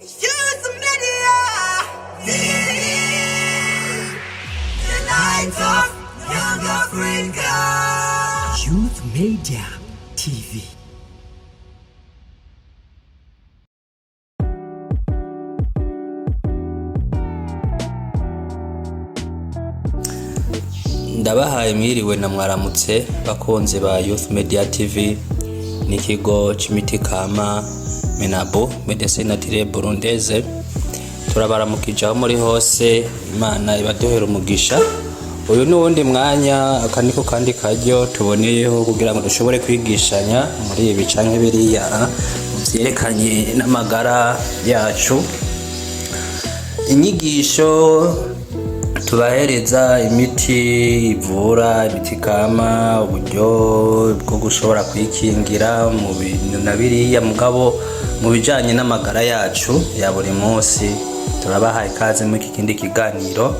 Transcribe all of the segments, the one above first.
Youth Media, the light of young Africa. Youth Media TV. Ndabahaye mwiriwe na mwaramutse bakunze ba Youth Media TV n'ikigo c'imiti kama Menabo Medecine Naturelle Burundaise. Turabaramukije aho muri hose, Imana ibaduhere umugisha. Uyu ni wundi mwanya akaniko kandi karyo tuboneyeho kugira ngo dushobore kwigishanya muri ibi canke biriya vyerekanye n'amagara yacu. Inyigisho tubahereza imiti ivura, imiti kama, uburyo bwo gushobora kwikingira mu bintu na biriya mugabo mu bijanye n'amagara yacu ya buri munsi. Turabahaye ikaze mu kindi kiganiro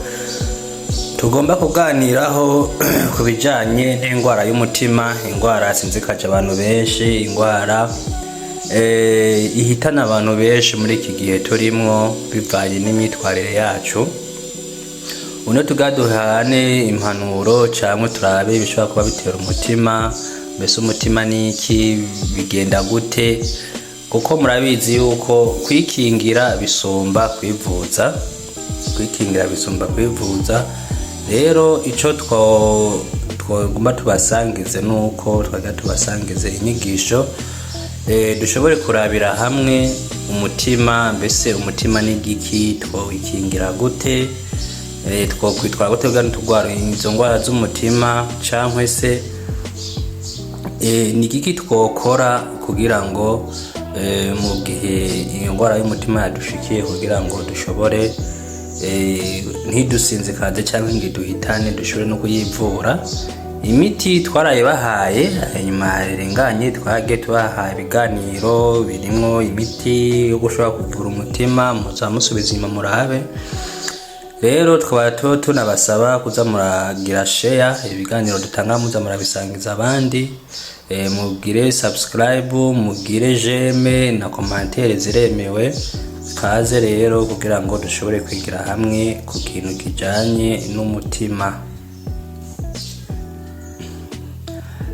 tugomba kuganiraho ku bijanye n'indwara y'umutima, indwara sinzikaje abantu benshi, indwara ihitana abantu benshi muri iki gihe turimwo bivanye n'imyitwarire yacu. Uno tugaduhane impanuro cyangwa turabe ibishobora kuba bitera umutima, mbese umutima niki, bigenda gute, kuko murabizi yuko kwikingira bisumba kwivuza. Rero ico twagomba tubasangize nuko twaga tubasangize inyigisho dushobore kurabira hamwe umutima, mbese umutima n'igiki, twowikingira gute, twokwitwara gute kugira ntugwara izo ndwara z'umutima, cyangwa se n'igiki twokora kugira ngo mu gihe iyo ndwara y'umutima yadushikiye kugira ngo dushobore ntidusinzikaze cyangwa ngo duhitane, dushobore no kuyivura. Imiti twarayibahaye, hanyuma renganye twagiye tubahaye ibiganiro birimo imiti yo gushobora kuvura umutima, muzamusubiza inyuma murabe. Rero twaba tunabasaba kuza muragira share ibiganiro dutanga, muza murabisangiza abandi, mugire subscribe, mugire j'aime na commentaire ziremewe. Kaze rero kugira ngo dushobore kwigira hamwe ku kintu kijanye n'umutima.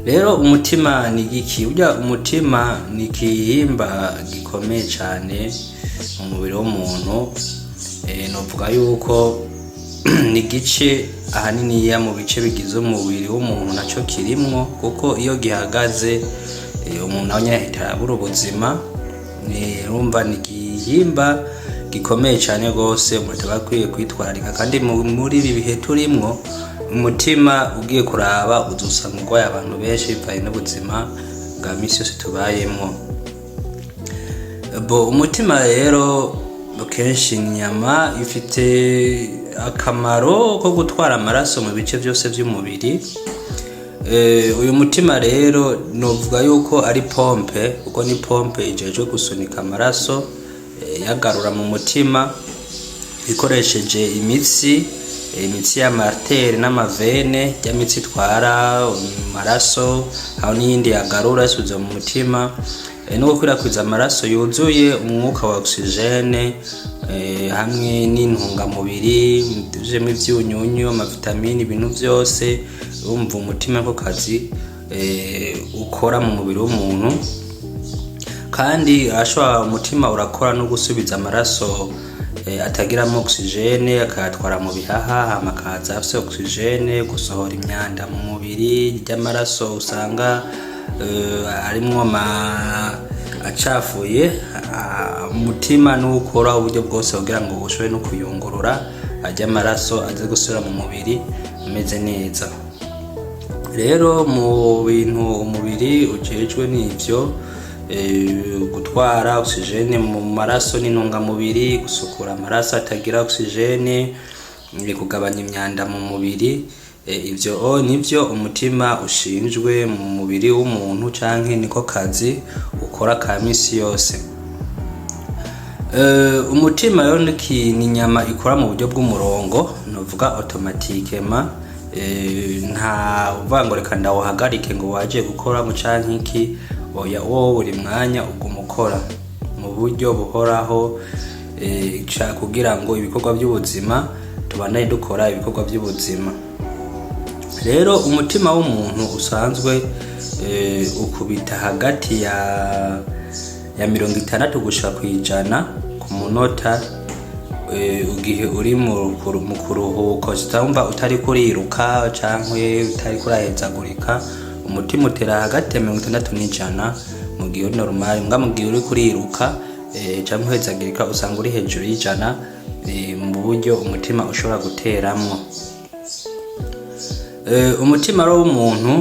Rero umutima ni giki? Urya umutima ni igihimba gikomeye cyane mu mubiri w'umuntu. Novuga yuko ni gice ahanini ya mu bice bigize umubiri w'umuntu naco kirimwo, kuko iyo gihagaze umuntu nawe yahita abura ubuzima. Urumva ni igihimba gikomeye cyane gose, umuntu bakwiye kwitwararika. Kandi muri ibi bihe turimwo, umutima ugiye kuraba uzusanga urwaye abantu benshi bivanye n'ubuzima bwa misi yose tubayemwo. Umutima rero kenshi inyama ifite akamaro ko gutwara amaraso mu bice byose by'umubiri. Uyu mutima rero novuga yuko ari pompe, kuko ni pompe ijejwe gusunika amaraso yagarura mu mutima ikoresheje imitsi y'amarteri n'amavene, ya mitsi itwara amaraso, aho n'iyindi yagarura isubiza mu mutima, no gukwirakwiza amaraso yuzuye umwuka wa oxygene hamwe n'intungamubiri zirimo ivyunyunyu, amavitamini, ibintu byose. Urumva umutima ko kazi ukora mu mubiri w'umuntu. Kandi ashobora umutima urakora no gusubiza amaraso atagiramo oxygene, akayatwara mu bihaha, amakaza afise oxygene, gusohora imyanda mu mubiri ry'amaraso usanga arimwo acafuye. Umutima n'ukora uburyo bwose kugira ngo ushobore no kuyungurura ajya amaraso aze gusubira mu mubiri ameze neza. Rero mu bintu umubiri ujejwe n'ivyo gutwara oxygene mu maraso n'intungamubiri, gusukura amaraso atagira oxygene, kugabanya imyanda mu mubiri. Ivyo nivyo umutima ushinjwe mu mubiri w'umuntu, canke niko kazi ukora ka misi yose. Umutima rero ni inyama ikora mu buryo bw'umurongo, novuga automatiquement. Nta uvuga reka ndawuhagarike ngo waje gukora mu canke iki, oya, wowe buri mwanya uguma ukora mu buryo buhoraho kugira ngo ibikorwa by'ubuzima tubandanye dukora ibikorwa by'ubuzima. Rero umutima w'umuntu usanzwe ukubita hagati ya 60 gushika kwijana ku munota ugihe uri mu kuruhuko, cyangwa utari kuriruka canke utari kurahezagurika. Umutima utera hagati ya 60 n'ijana mu gihe uri normal, mbwa mu gihe uri kuriruka canke uhezagurika usanga uri hejuru y'ijana mu buryo umutima ushobora guteramwo. Umutima w'umuntu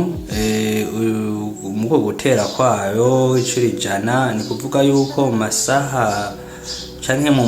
mu gutera kwayo 100 ni kuvuga yuko mu masaha canke mu